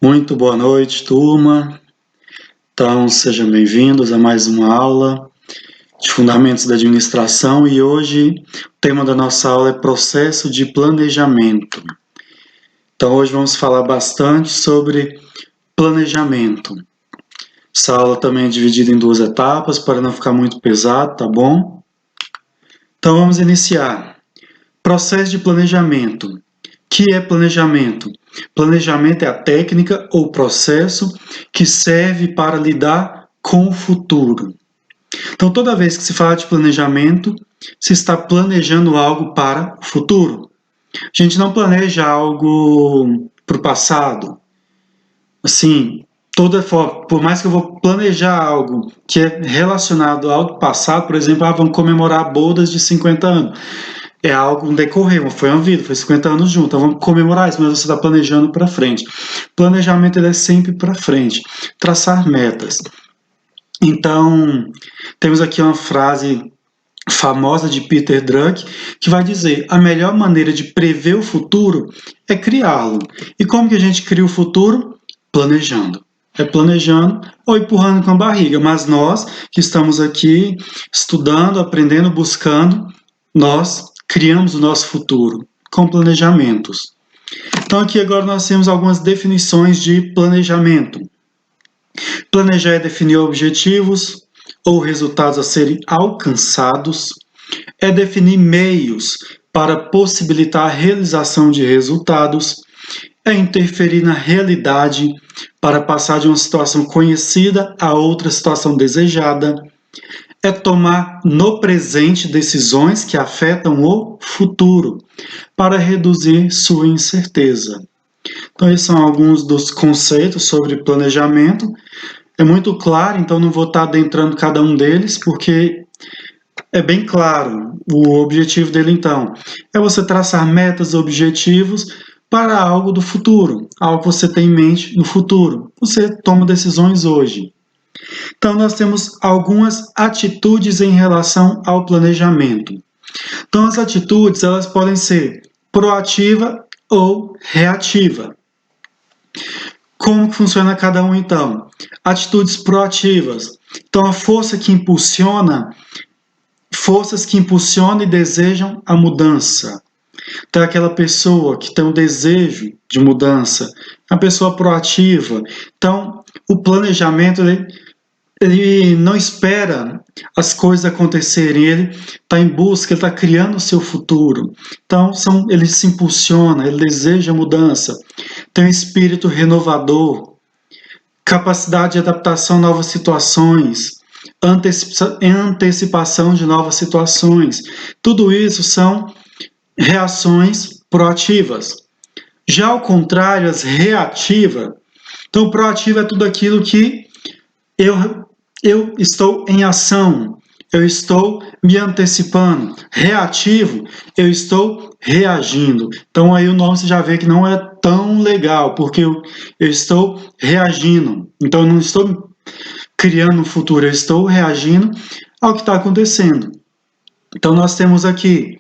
Muito boa noite, turma. Então, sejam bem-vindos a mais uma aula de Fundamentos da Administração e hoje o tema da nossa aula é processo de planejamento. Então, hoje vamos falar bastante sobre planejamento. Essa aula também é dividida em duas etapas para não ficar muito pesado, tá bom? Então, vamos iniciar. Processo de planejamento. O que é planejamento? Planejamento é a técnica ou processo que serve para lidar com o futuro. Então, toda vez que se fala de planejamento, se está planejando algo para o futuro. A gente não planeja algo para o passado. Assim, por mais que eu vou planejar algo que é relacionado ao passado, por exemplo, vamos comemorar bodas de 50 anos. É algo decorrer, foi uma vida, foi 50 anos junto, então vamos comemorar isso, mas você está planejando para frente. Planejamento ele é sempre para frente, traçar metas. Então, temos aqui uma frase famosa de Peter Drucker, que vai dizer: a melhor maneira de prever o futuro é criá-lo. E como que a gente cria o futuro? Planejando. É planejando ou empurrando com a barriga, mas nós que estamos aqui estudando, aprendendo, buscando, nós criamos o nosso futuro com planejamentos. Então aqui agora nós temos algumas definições de planejamento. Planejar é definir objetivos ou resultados a serem alcançados, é definir meios para possibilitar a realização de resultados, é interferir na realidade para passar de uma situação conhecida a outra situação desejada, é tomar no presente decisões que afetam o futuro para reduzir sua incerteza. Então, esses são alguns dos conceitos sobre planejamento. É muito claro, então não vou estar adentrando cada um deles, porque é bem claro o objetivo dele, então. É você traçar metas, objetivos para algo do futuro, algo que você tem em mente no futuro. Você toma decisões hoje. Então, nós temos algumas atitudes em relação ao planejamento. Então, as atitudes, elas podem ser proativa ou reativa. Como funciona cada um, então? Atitudes proativas. Então, a forças que impulsionam e desejam a mudança. Então, aquela pessoa que tem um desejo de mudança, a pessoa proativa. Então, o planejamento, ele não espera as coisas acontecerem, ele está em busca, ele está criando o seu futuro. Então, ele se impulsiona, ele deseja mudança, tem um espírito renovador, capacidade de adaptação a novas situações, antecipação de novas situações. Tudo isso são reações proativas. Já ao contrário, as reativas. Então, proativa é tudo aquilo que eu estou em ação, eu estou me antecipando. Reativo, eu estou reagindo. Então aí o nome você já vê que não é tão legal, porque eu estou reagindo. Então eu não estou criando um futuro, eu estou reagindo ao que está acontecendo. Então nós temos aqui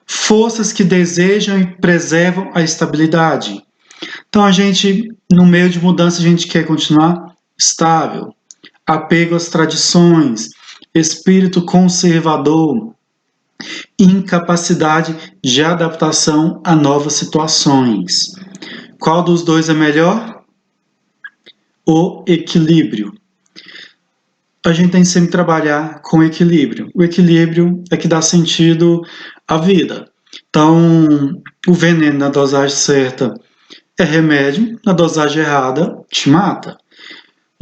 forças que desejam e preservam a estabilidade. Então a gente, no meio de mudança, a gente quer continuar estável. Apego às tradições, espírito conservador, incapacidade de adaptação a novas situações. Qual dos dois é melhor? O equilíbrio. A gente tem que sempre trabalhar com equilíbrio. O equilíbrio é que dá sentido à vida. Então, o veneno na dosagem certa é remédio, na dosagem errada te mata.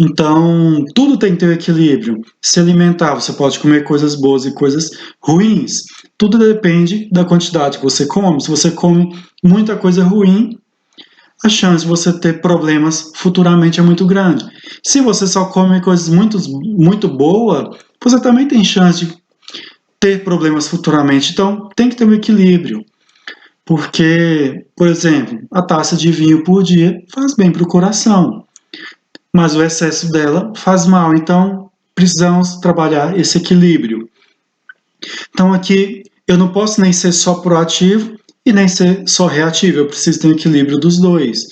Então, tudo tem que ter um equilíbrio. Se alimentar, você pode comer coisas boas e coisas ruins. Tudo depende da quantidade que você come. Se você come muita coisa ruim, a chance de você ter problemas futuramente é muito grande. Se você só come coisas muito boas, você também tem chance de ter problemas futuramente. Então, tem que ter um equilíbrio. Porque, por exemplo, a taça de vinho por dia faz bem para o coração, mas o excesso dela faz mal. Então, precisamos trabalhar esse equilíbrio. Então, aqui, eu não posso nem ser só proativo e nem ser só reativo. Eu preciso ter um equilíbrio dos dois.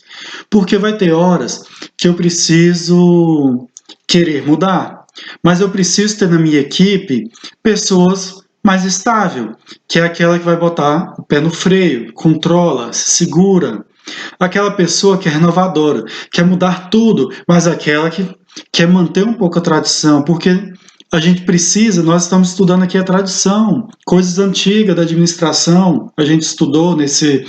Porque vai ter horas que eu preciso querer mudar, mas eu preciso ter na minha equipe pessoas mais estáveis, que é aquela que vai botar o pé no freio, controla, segura. Aquela pessoa que é renovadora, quer mudar tudo, mas aquela que quer manter um pouco a tradição, porque a gente precisa, nós estamos estudando aqui a tradição, coisas antigas da administração, a gente estudou nesse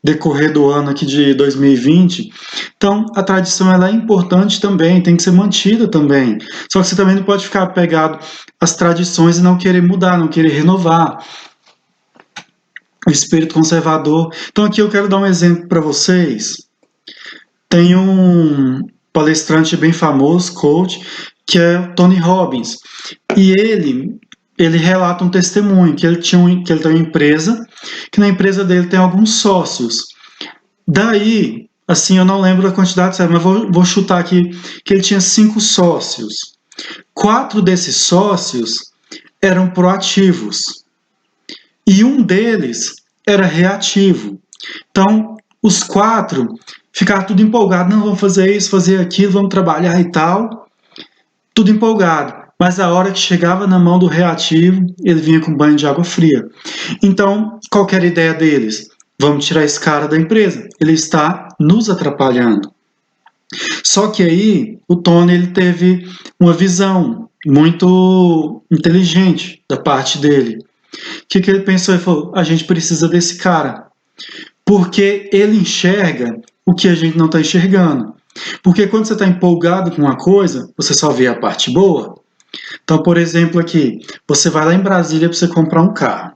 decorrer do ano aqui de 2020. Então, a tradição ela é importante também, tem que ser mantida também. Só que você também não pode ficar apegado às tradições e não querer mudar, não querer renovar o espírito conservador. Então, aqui eu quero dar um exemplo para vocês. Tem um palestrante bem famoso, coach, que é Tony Robbins. E ele relata um testemunho que ele tem uma empresa, que na empresa dele tem alguns sócios. Daí, assim, eu não lembro a quantidade certa, mas vou chutar aqui que ele tinha 5 sócios. 4 desses sócios eram proativos e um deles era reativo. Então, os 4 ficaram tudo empolgados, não, vamos fazer isso, fazer aquilo, vamos trabalhar e tal, tudo empolgado. Mas a hora que chegava na mão do reativo, ele vinha com banho de água fria. Então, qual era a ideia deles? Vamos tirar esse cara da empresa, ele está nos atrapalhando. Só que aí, o Tony ele teve uma visão muito inteligente da parte dele. O que ele pensou? Ele falou, a gente precisa desse cara, porque ele enxerga o que a gente não está enxergando. Porque quando você está empolgado com uma coisa, você só vê a parte boa. Então, por exemplo, aqui, você vai lá em Brasília para você comprar um carro.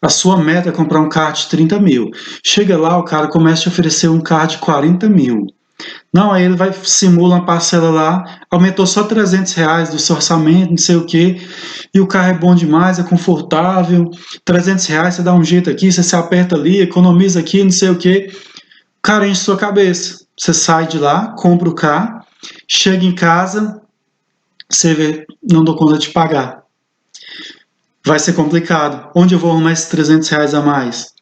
A sua meta é comprar um carro de 30 mil. Chega lá, o cara começa a te oferecer um carro de 40 mil. Não, aí ele vai simula uma parcela lá, aumentou só R$ 300 do seu orçamento, não sei o quê, e o carro é bom demais, é confortável, R$ 300 você dá um jeito aqui, você se aperta ali, economiza aqui, não sei o quê. O cara enche sua cabeça. Você sai de lá, compra o carro, chega em casa, você vê, não dou conta de pagar. Vai ser complicado. Onde eu vou arrumar esses R$ 300 a mais?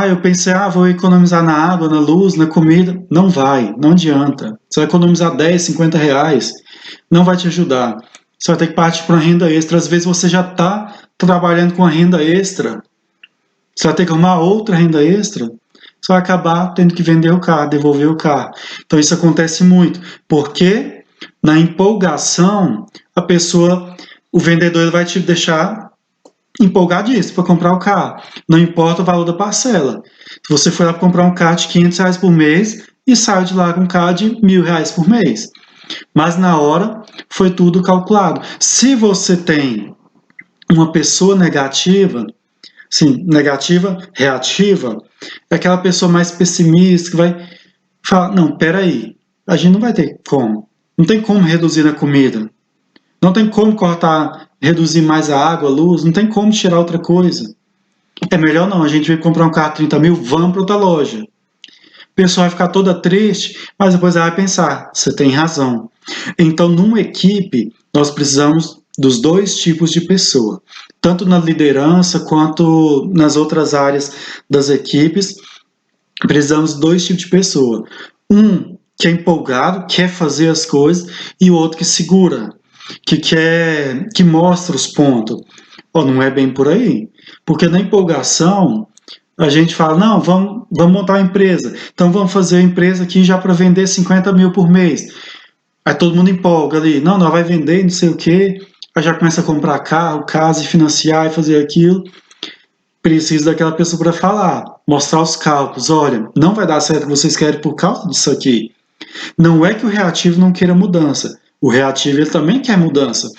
Eu pensei, vou economizar na água, na luz, na comida. Não vai, não adianta. Você vai economizar R$ 10, R$ 50, não vai te ajudar. Você vai ter que partir para uma renda extra. Às vezes você já está trabalhando com a renda extra. Você vai ter que arrumar outra renda extra. Você vai acabar tendo que vender o carro, devolver o carro. Então isso acontece muito. Porque na empolgação, o vendedor ele vai te deixar empolgadíssimo para comprar o carro. Não importa o valor da parcela. Se você for lá comprar um carro de R$ 500 por mês e sai de lá com um carro de R$ 1.000 por mês. Mas na hora foi tudo calculado. Se você tem uma pessoa negativa, sim, negativa, reativa, é aquela pessoa mais pessimista que vai falar, não, peraí, a gente não vai ter como. Não tem como reduzir a comida. Não tem como cortar, reduzir mais a água, a luz, não tem como tirar outra coisa. É melhor não, a gente vai comprar um carro de 30 mil, vamos para outra loja. A pessoa vai ficar toda triste, mas depois ela vai pensar, você tem razão. Então, numa equipe, nós precisamos dos 2 tipos de pessoa. Tanto na liderança quanto nas outras áreas das equipes, precisamos de 2 tipos de pessoa. Um que é empolgado, quer fazer as coisas, e o outro que segura, que mostra os pontos. Não é bem por aí. Porque na empolgação, a gente fala, não, vamos montar uma empresa. Então vamos fazer a empresa aqui já para vender 50 mil por mês. Aí todo mundo empolga ali, não, vai vender, não sei o quê. Aí já começa a comprar carro, casa e financiar e fazer aquilo. Precisa daquela pessoa para falar, mostrar os cálculos. Olha, não vai dar certo o que vocês querem por causa disso aqui. Não é que o reativo não queira mudança. O reativo ele também quer mudança.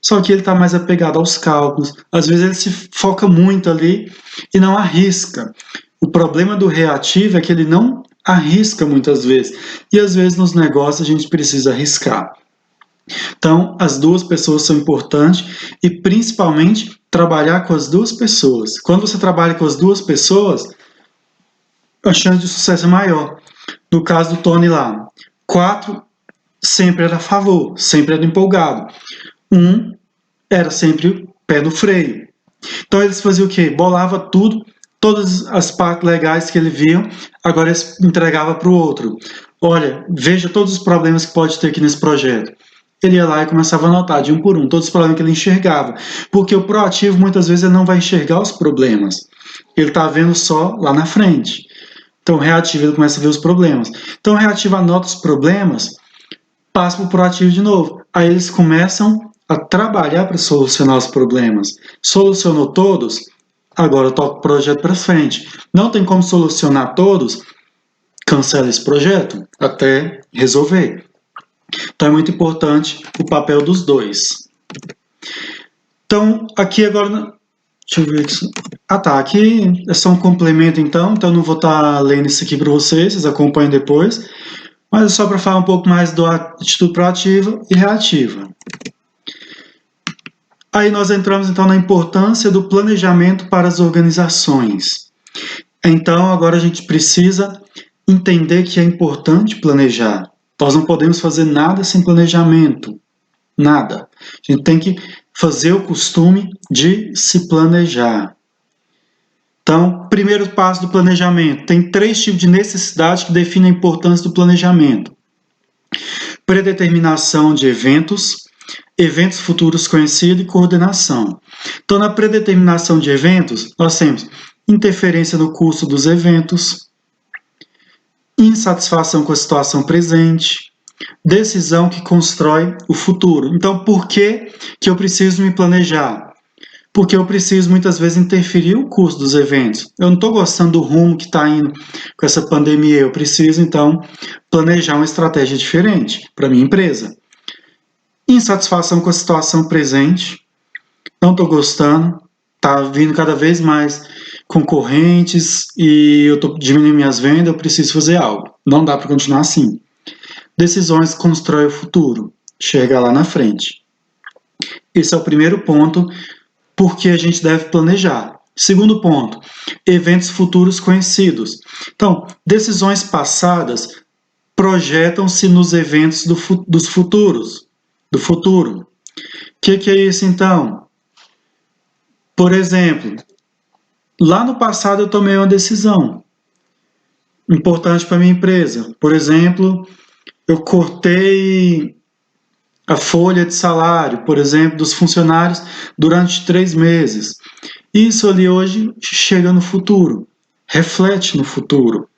Só que ele está mais apegado aos cálculos. Às vezes ele se foca muito ali e não arrisca. O problema do reativo é que ele não arrisca muitas vezes. E às vezes nos negócios a gente precisa arriscar. Então, as 2 pessoas são importantes e principalmente trabalhar com as 2 pessoas. Quando você trabalha com as 2 pessoas, a chance de sucesso é maior. No caso do Tony lá, 4 sempre era a favor, sempre era empolgado. 1 era sempre pé no freio. Então eles faziam o quê? Bolava tudo, todas as partes legais que ele viu, agora ele entregava para o outro. Olha, veja todos os problemas que pode ter aqui nesse projeto. Ele ia lá e começava a anotar de um por um todos os problemas que ele enxergava. Porque o proativo, muitas vezes, ele não vai enxergar os problemas. Ele está vendo só lá na frente. Então, o reativo, ele começa a ver os problemas. Então, o reativo anota os problemas, passa para o proativo de novo. Aí eles começam a trabalhar para solucionar os problemas. Solucionou todos? Agora toca o projeto para frente. Não tem como solucionar todos? Cancela esse projeto até resolver. Então é muito importante o papel dos dois. Então, aqui agora... Deixa eu ver aqui. Aqui é só um complemento então eu não vou estar lendo isso aqui para vocês, vocês acompanham depois. Mas é só para falar um pouco mais da atitude proativa e reativa. Aí nós entramos então na importância do planejamento para as organizações. Então agora a gente precisa entender que é importante planejar. Nós não podemos fazer nada sem planejamento. Nada. A gente tem que fazer o costume de se planejar. Então, primeiro passo do planejamento. Tem 3 tipos de necessidade que definem a importância do planejamento. Predeterminação de eventos, eventos futuros conhecidos e coordenação. Então, na predeterminação de eventos, nós temos interferência no curso dos eventos, insatisfação com a situação presente, decisão que constrói o futuro. Então, por que eu preciso me planejar? Porque eu preciso, muitas vezes, interferir no curso dos eventos. Eu não estou gostando do rumo que está indo com essa pandemia. Eu preciso, então, planejar uma estratégia diferente para a minha empresa. Insatisfação com a situação presente. Não estou gostando. Está vindo cada vez mais concorrentes e eu estou diminuindo minhas vendas. Eu preciso fazer algo. Não dá para continuar assim. Decisões que constroem o futuro. Chega lá na frente. Esse é o primeiro ponto, porque a gente deve planejar. Segundo ponto, eventos futuros conhecidos. Então, decisões passadas projetam-se nos eventos dos futuros, do futuro. O que é isso, então? Por exemplo, lá no passado eu tomei uma decisão importante para a minha empresa. Por exemplo, eu cortei a folha de salário, por exemplo, dos funcionários durante 3 meses. Isso ali hoje chega no futuro, reflete no futuro.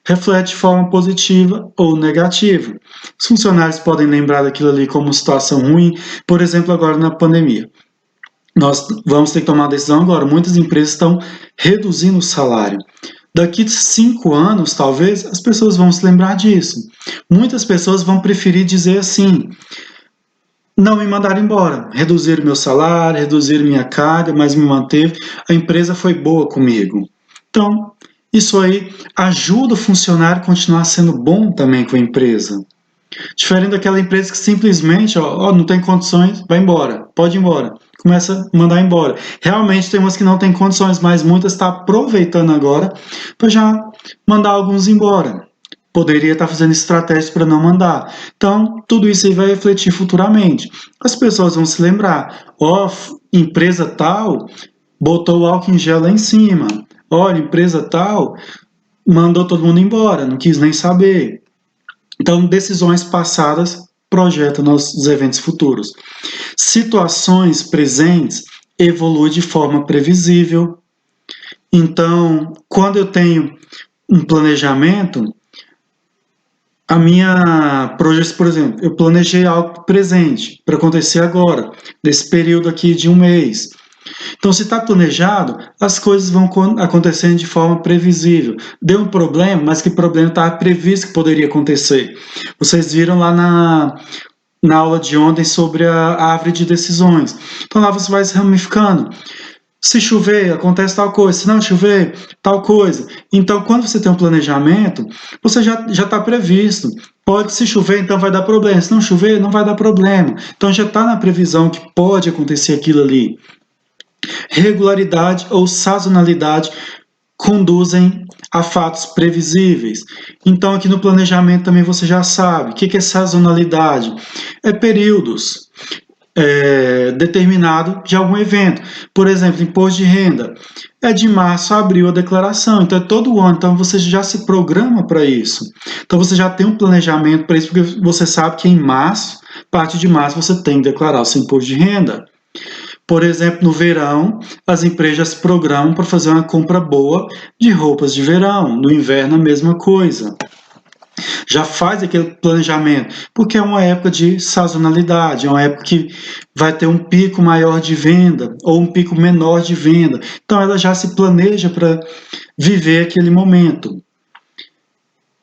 Reflete de forma positiva ou negativa. Os funcionários podem lembrar daquilo ali como situação ruim, por exemplo, agora na pandemia. Nós vamos ter que tomar uma decisão agora. Muitas empresas estão reduzindo o salário. Daqui de 5 anos, talvez, as pessoas vão se lembrar disso. Muitas pessoas vão preferir dizer assim: não me mandaram embora, reduziram meu salário, reduziram minha carga, mas me manteve, a empresa foi boa comigo. Então, isso aí ajuda o funcionário a continuar sendo bom também com a empresa. Diferente daquela empresa que simplesmente, não tem condições, vai embora, pode ir embora. Começa a mandar embora. Realmente tem umas que não tem condições, mas muitas estão aproveitando agora para já mandar alguns embora. Poderia estar fazendo estratégias para não mandar. Então, tudo isso aí vai refletir futuramente. As pessoas vão se lembrar. Empresa tal botou o álcool em gel lá em cima. Olha, empresa tal mandou todo mundo embora, não quis nem saber. Então, decisões passadas projetam nos eventos futuros. Situações presentes evoluem de forma previsível. Então, quando eu tenho um planejamento, a minha projeção, por exemplo, eu planejei algo presente para acontecer agora, nesse período aqui de 1 mês. Então, se está planejado, as coisas vão acontecendo de forma previsível. Deu um problema, mas que problema estava previsto que poderia acontecer. Vocês viram lá na aula de ontem sobre a árvore de decisões. Então, lá você vai se ramificando. Se chover, acontece tal coisa. Se não chover, tal coisa. Então, quando você tem um planejamento, você já está previsto. Pode, se chover, então vai dar problema. Se não chover, não vai dar problema. Então, já está na previsão que pode acontecer aquilo ali. Regularidade ou sazonalidade conduzem a fatos previsíveis. Então, aqui no planejamento também você já sabe. O que é sazonalidade? É períodos. determinado de algum evento. Por exemplo, imposto de renda. É de março a abril a declaração, então é todo ano, então você já se programa para isso. Então você já tem um planejamento para isso, porque você sabe que em março, parte de março, você tem que declarar o seu imposto de renda. Por exemplo, no verão, as empresas se programam para fazer uma compra boa de roupas de verão. No inverno, a mesma coisa. Já faz aquele planejamento, porque é uma época de sazonalidade, é uma época que vai ter um pico maior de venda ou um pico menor de venda. Então ela já se planeja para viver aquele momento.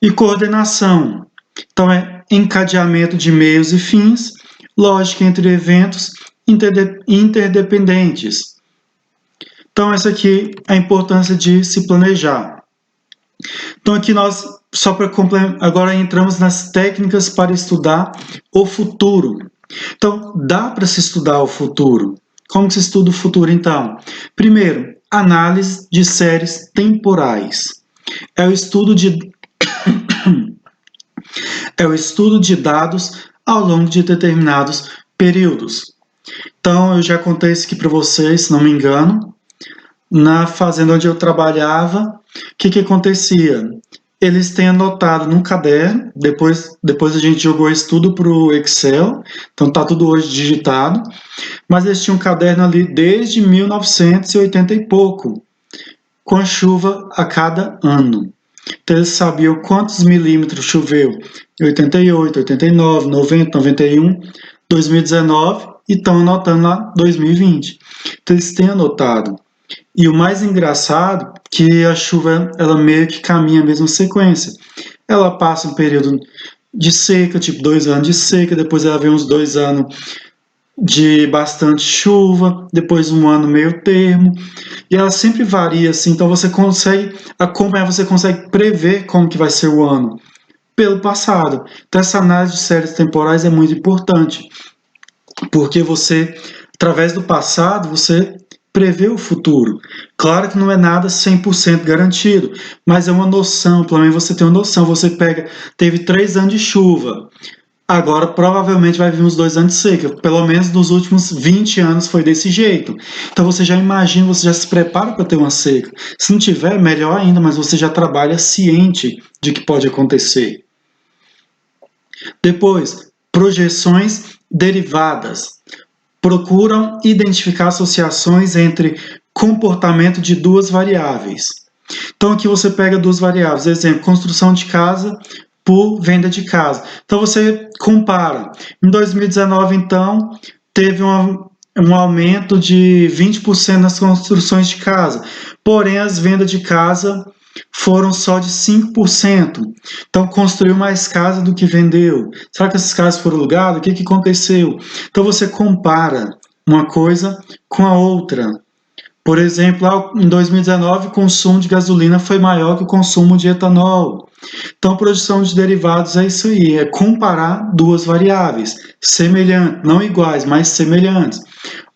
E coordenação. Então é encadeamento de meios e fins, lógica entre eventos interdependentes. Então essa aqui é a importância de se planejar. Então aqui nós, só para complementar, agora entramos nas técnicas para estudar o futuro. Então, dá para se estudar o futuro. Como que se estuda o futuro, então? Primeiro, análise de séries temporais. É o estudo de dados ao longo de determinados períodos. Então, eu já contei isso aqui para vocês, se não me engano. Na fazenda onde eu trabalhava, o que acontecia? Eles têm anotado num caderno, depois a gente jogou isso tudo para o Excel, então está tudo hoje digitado, mas eles tinham um caderno ali desde 1980 e pouco, com a chuva a cada ano. Então eles sabiam quantos milímetros choveu em 88, 89, 90, 91, 2019 e estão anotando lá 2020. Então eles têm anotado. E o mais engraçado é que a chuva ela meio que caminha a mesma sequência. Ela passa um período de seca, tipo 2 anos de seca, depois ela vem uns 2 anos de bastante chuva, depois um ano meio termo, e ela sempre varia assim, então você consegue acompanhar, você consegue prever como que vai ser o ano pelo passado. Então essa análise de séries temporais é muito importante, porque você, através do passado, você prevê o futuro. Claro que não é nada 100% garantido, mas é uma noção, pelo menos você tem uma noção. Você teve 3 anos de chuva, agora provavelmente vai vir uns 2 anos de seca. Pelo menos nos últimos 20 anos foi desse jeito. Então você já imagina, você já se prepara para ter uma seca. Se não tiver, melhor ainda, mas você já trabalha ciente de que pode acontecer. Depois, projeções derivadas. Procuram identificar associações entre comportamento de duas variáveis. Então aqui você pega 2 variáveis, exemplo, construção de casa por venda de casa. Então você compara. Em 2019, então, teve um aumento de 20% nas construções de casa, porém as vendas de casa foram só de 5%. Então construiu mais casa do que vendeu. Será que essas casas foram alugadas? O que aconteceu? Então você compara uma coisa com a outra. Por exemplo, em 2019 o consumo de gasolina foi maior que o consumo de etanol. Então produção de derivados é isso aí, é comparar 2 variáveis, semelhantes, não iguais, mas semelhantes.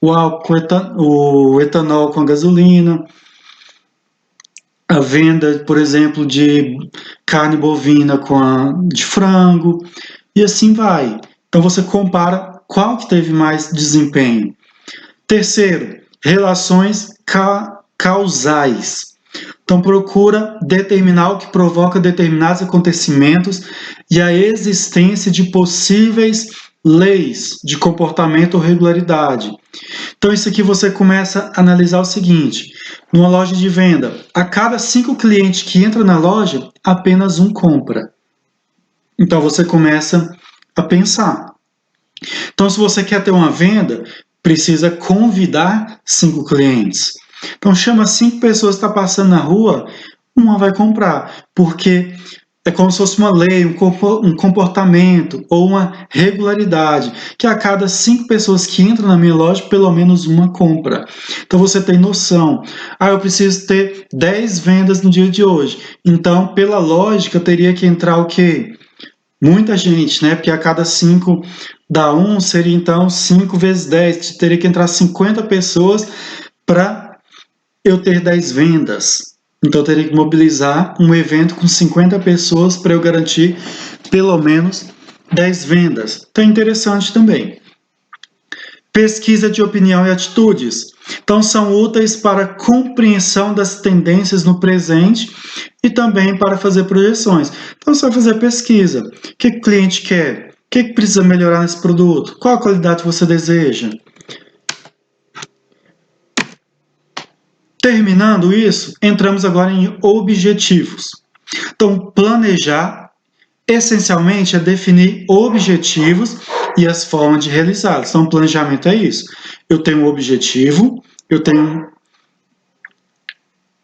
O álcool, o etanol com a gasolina, a venda, por exemplo, de carne bovina com a de frango, e assim vai. Então você compara qual que teve mais desempenho. Terceiro, relações causais. Então procura determinar o que provoca determinados acontecimentos e a existência de possíveis leis de comportamento ou regularidade. Então isso aqui você começa a analisar o seguinte: numa loja de venda, a cada 5 clientes que entram na loja, apenas um compra. Então você começa a pensar. Então se você quer ter uma venda, precisa convidar 5 clientes. Então chama 5 pessoas que estão passando na rua, uma vai comprar, porque é como se fosse uma lei, um comportamento ou uma regularidade, que a cada 5 pessoas que entram na minha loja, pelo menos uma compra. Então você tem noção. Eu preciso ter 10 vendas no dia de hoje. Então, pela lógica, teria que entrar o quê? Muita gente, né? Porque a cada 5 dá 1, seria então 5 vezes 10. Teria que entrar 50 pessoas para eu ter 10 vendas. Então eu teria que mobilizar um evento com 50 pessoas para eu garantir pelo menos 10 vendas. Então é interessante também. Pesquisa de opinião e atitudes. Então, são úteis para a compreensão das tendências no presente e também para fazer projeções. Então, você vai fazer pesquisa. O que o cliente quer? O que precisa melhorar nesse produto? Qual a qualidade que você deseja? Terminando isso, entramos agora em objetivos. Então, planejar, essencialmente, é definir objetivos e as formas de realizá-los. Então, planejamento é isso. Eu tenho um objetivo, eu tenho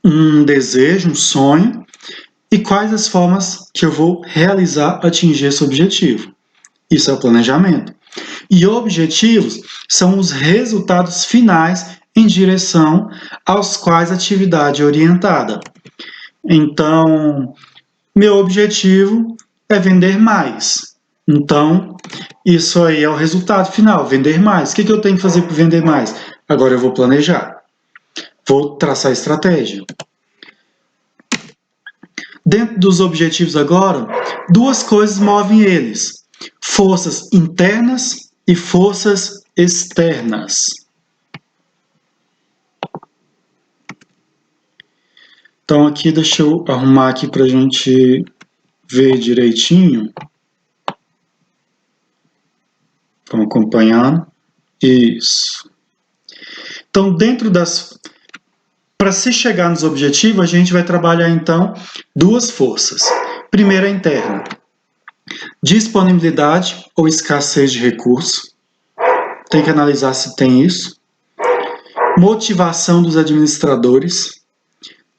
um desejo, um sonho, e quais as formas que eu vou realizar, atingir esse objetivo. Isso é o planejamento. E objetivos são os resultados finais em direção aos quais a atividade é orientada. Então, meu objetivo é vender mais. Então, isso aí é o resultado final, vender mais. O que eu tenho que fazer para vender mais? Agora eu vou planejar. Vou traçar estratégia. Dentro dos objetivos agora, duas coisas movem eles: forças internas e forças externas. Então aqui deixa eu arrumar aqui para a gente ver direitinho. Vamos acompanhando. Isso. Então, dentro das... Para se chegar nos objetivos, a gente vai trabalhar, então, duas forças. Primeira, interna. Disponibilidade ou escassez de recursos. Tem que analisar se tem isso. Motivação dos administradores.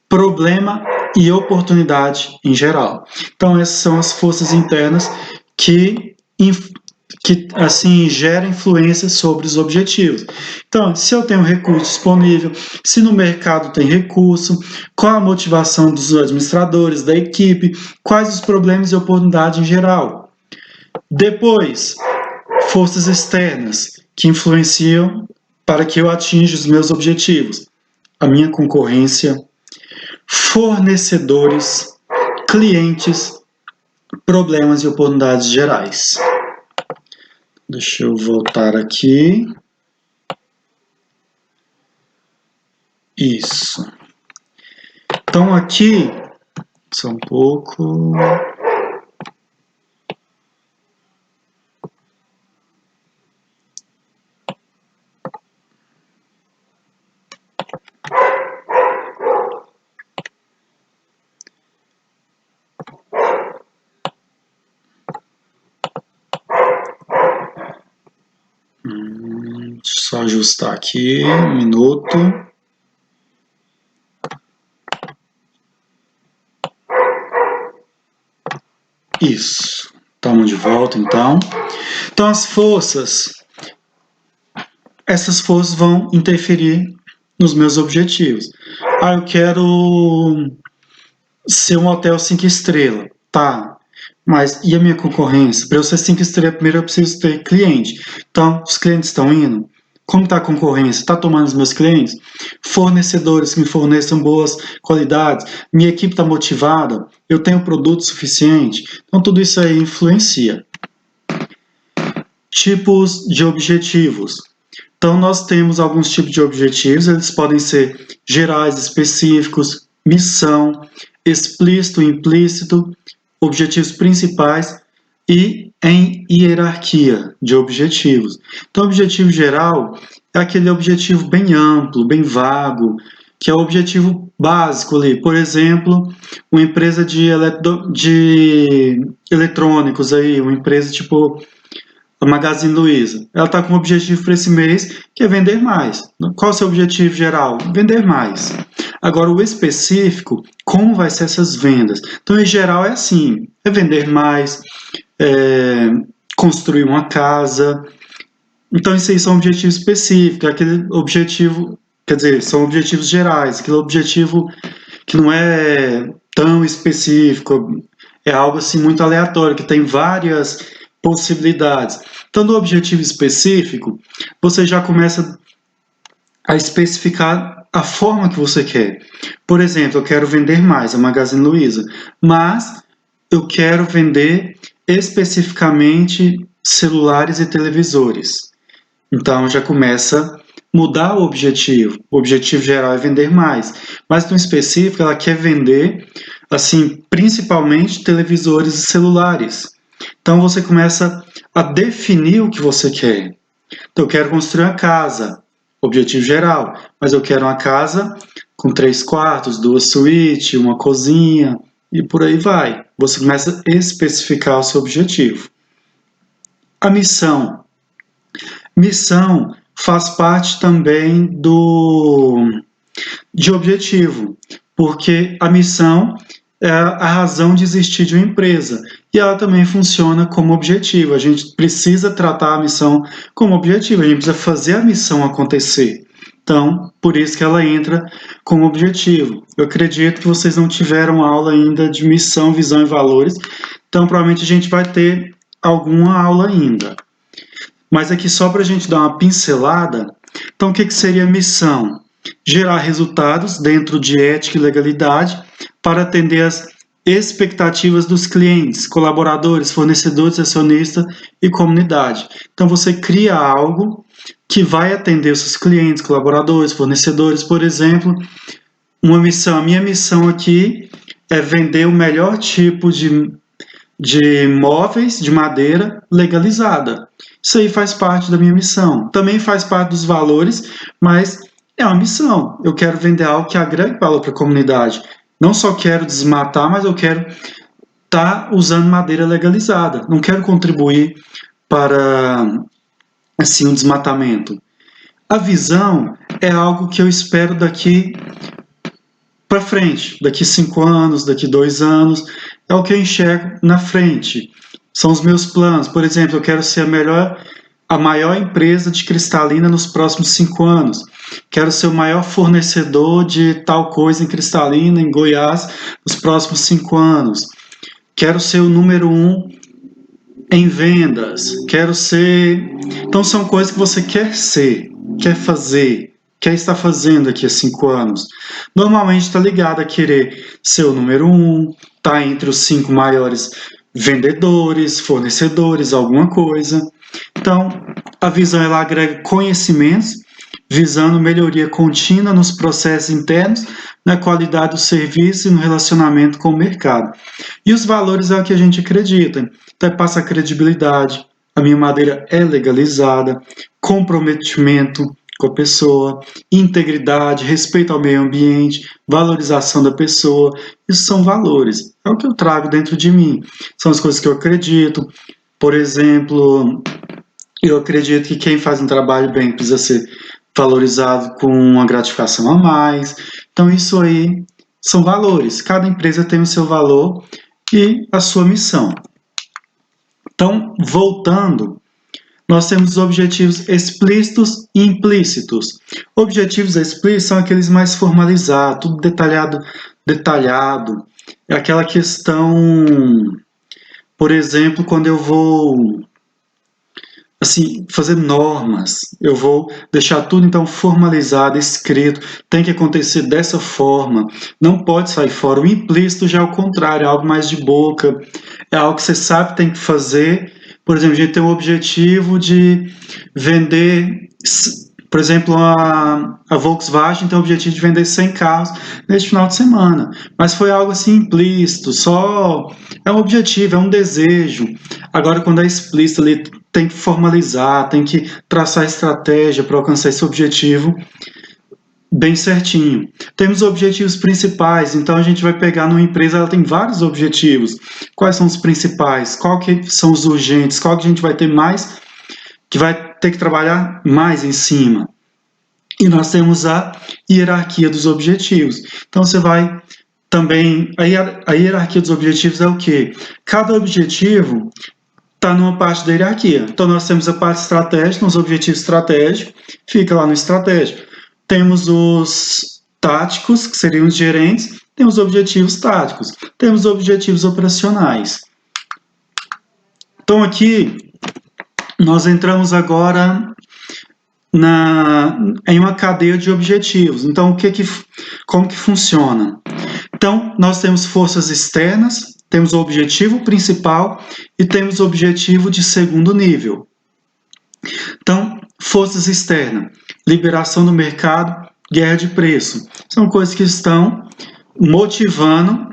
Problema e oportunidade em geral. Então, essas são as forças internas que assim gera influência sobre os objetivos. Então, se eu tenho recurso disponível, se no mercado tem recurso, qual a motivação dos administradores, da equipe, quais os problemas e oportunidades em geral. Depois, forças externas que influenciam para que eu atinja os meus objetivos. A minha concorrência, fornecedores, clientes, problemas e oportunidades gerais. Deixa eu voltar aqui. Isso. Então aqui, só um pouco. Deixa eu só ajustar aqui, um minuto. Isso. Estamos de volta, então. Então, as forças. Essas forças vão interferir nos meus objetivos. Ah, eu quero ser um hotel 5 estrelas. Tá. Mas e a minha concorrência? Para eu ser 5 estrelas, primeiro eu preciso ter cliente. Então, os clientes estão indo? Como está a concorrência? Está tomando os meus clientes? Fornecedores que me forneçam boas qualidades? Minha equipe está motivada? Eu tenho produto suficiente? Então, tudo isso aí influencia. Tipos de objetivos. Então, nós temos alguns tipos de objetivos. Eles podem ser gerais, específicos, missão, explícito, implícito, objetivos principais e em hierarquia de objetivos. Então, o objetivo geral é aquele objetivo bem amplo, bem vago, que é o objetivo básico ali. Por exemplo, uma empresa de eletrônicos aí, uma empresa tipo a Magazine Luiza. Ela está com um objetivo para esse mês, que é vender mais. Qual é o seu objetivo geral? Vender mais. Agora, o específico, como vai ser essas vendas? Então, em geral, é assim, é vender mais, construir uma casa. Então, isso aí são objetivos específicos, aquele objetivo, quer dizer, são objetivos gerais, aquele objetivo que não é tão específico, é algo assim muito aleatório, que tem várias possibilidades. Então, no objetivo específico, você já começa a especificar a forma que você quer. Por exemplo, eu quero vender mais, a Magazine Luiza, mas eu quero vender especificamente celulares e televisores. Então já começa a mudar o objetivo. O objetivo geral é vender mais, mas no específico ela quer vender, assim, principalmente televisores e celulares. Então você começa a definir o que você quer. Então eu quero construir uma casa, objetivo geral, mas eu quero uma casa com 3 quartos, 2 suítes, uma cozinha e por aí vai. Você começa a especificar o seu objetivo. A missão. Missão faz parte também de objetivo, porque a missão é a razão de existir de uma empresa e ela também funciona como objetivo. A gente precisa tratar a missão como objetivo, a gente precisa fazer a missão acontecer. Então, por isso que ela entra como objetivo. Eu acredito que vocês não tiveram aula ainda de missão, visão e valores, então provavelmente a gente vai ter alguma aula ainda. Mas aqui só para a gente dar uma pincelada, então o que seria missão? Gerar resultados dentro de ética e legalidade para atender às expectativas dos clientes, colaboradores, fornecedores, acionistas e comunidade. Então você cria algo que vai atender os seus clientes, colaboradores, fornecedores, por exemplo, uma missão. A minha missão aqui é vender o melhor tipo de móveis de madeira legalizada. Isso aí faz parte da minha missão. Também faz parte dos valores, mas é uma missão. Eu quero vender algo que agregue valor para a comunidade. Não só quero desmatar, mas eu quero estar usando madeira legalizada. Não quero contribuir para assim, um desmatamento. A visão é algo que eu espero daqui para frente, daqui 5 anos, daqui 2 anos, é o que eu enxergo na frente. São os meus planos. Por exemplo, eu quero ser a maior empresa de cristalina nos próximos 5 anos. Quero ser o maior fornecedor de tal coisa em cristalina em Goiás nos próximos 5 anos. Quero ser o número 1 em vendas. Quero ser... Então são coisas que você quer ser, quer fazer, quer estar fazendo daqui a 5 anos. Normalmente está ligado a querer ser o número 1, estar entre os 5 maiores vendedores, fornecedores, alguma coisa. Então, a visão ela agrega conhecimentos, visando melhoria contínua nos processos internos, na qualidade do serviço e no relacionamento com o mercado. E os valores é o que a gente acredita. Então, passa a credibilidade, a minha madeira é legalizada, comprometimento com a pessoa, integridade, respeito ao meio ambiente, valorização da pessoa. Isso são valores. É o que eu trago dentro de mim. São as coisas que eu acredito. Por exemplo, eu acredito que quem faz um trabalho bem precisa ser valorizado com uma gratificação a mais. Então, isso aí são valores. Cada empresa tem o seu valor e a sua missão. Então, voltando, nós temos os objetivos explícitos e implícitos. Objetivos explícitos são aqueles mais formalizados, tudo detalhado. É aquela questão, por exemplo, quando eu vou assim, fazer normas, eu vou deixar tudo então formalizado, escrito, tem que acontecer dessa forma, não pode sair fora. O implícito já é o contrário, é algo mais de boca, é algo que você sabe que tem que fazer. Por exemplo, a gente tem o objetivo de vender, por exemplo, a Volkswagen tem o objetivo de vender 100 carros neste final de semana, mas foi algo assim implícito, só é um objetivo, é um desejo. Agora, quando é explícito, ali tem que formalizar, tem que traçar estratégia para alcançar esse objetivo bem certinho. Temos objetivos principais, então a gente vai pegar numa empresa, ela tem vários objetivos. Quais são os principais? Qual que são os urgentes? Qual que a gente vai ter mais, que vai ter que trabalhar mais em cima? E nós temos a hierarquia dos objetivos. Então você vai também... A hierarquia dos objetivos é o quê? Cada objetivo está numa parte da hierarquia. Então nós temos a parte estratégica, os objetivos estratégicos, fica lá no estratégico. Temos os táticos, que seriam os gerentes, temos os objetivos táticos, temos os objetivos operacionais. Então aqui nós entramos agora em uma cadeia de objetivos. Então como que funciona? Então nós temos forças externas, temos o objetivo principal e temos o objetivo de segundo nível. Então, Forças externas, liberação do mercado, guerra de preço. São coisas que estão motivando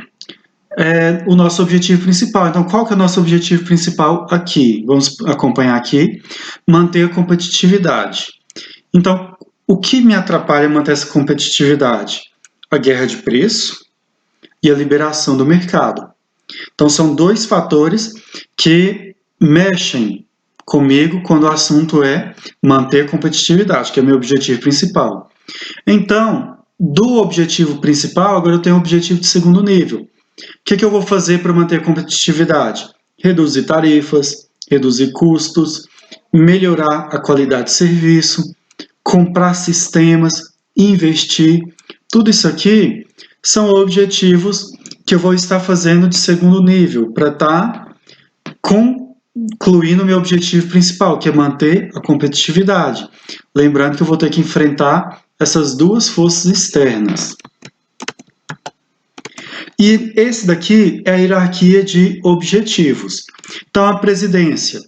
o nosso objetivo principal. Então, qual que é o nosso objetivo principal aqui? Vamos acompanhar aqui. Manter a competitividade. Então, o que me atrapalha manter essa competitividade? A guerra de preço e a liberação do mercado. Então, são dois fatores que mexem comigo quando o assunto é manter a competitividade, que é meu objetivo principal. Então, do objetivo principal, agora eu tenho o objetivo de segundo nível. O que eu vou fazer para manter a competitividade? Reduzir tarifas, reduzir custos, melhorar a qualidade de serviço, comprar sistemas, investir. Tudo isso aqui são objetivos que eu vou estar fazendo de segundo nível para estar concluindo o meu objetivo principal, que é manter a competitividade. Lembrando que eu vou ter que enfrentar essas duas forças externas. E esse daqui é a hierarquia de objetivos. Então, a presidência.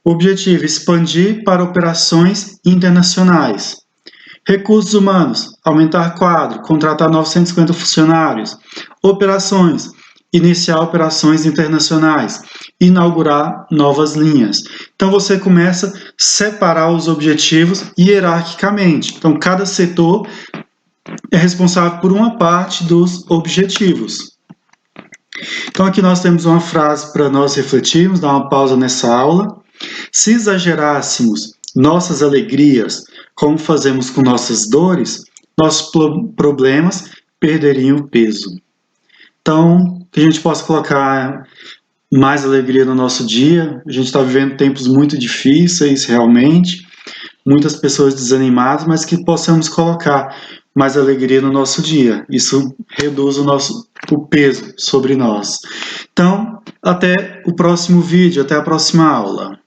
Objetivo: expandir para operações internacionais. Recursos humanos: aumentar quadro, contratar 950 funcionários. Operações: iniciar operações internacionais, inaugurar novas linhas. Então, você começa a separar os objetivos hierarquicamente. Então, cada setor é responsável por uma parte dos objetivos. Então, aqui nós temos uma frase para nós refletirmos, dar uma pausa nessa aula. Se exagerássemos nossas alegrias, como fazemos com nossas dores, nossos problemas perderiam peso. Então, que a gente possa colocar mais alegria no nosso dia. A gente está vivendo tempos muito difíceis, realmente, muitas pessoas desanimadas, mas que possamos colocar mais alegria no nosso dia. Isso reduz o peso sobre nós. Então, até o próximo vídeo, até a próxima aula.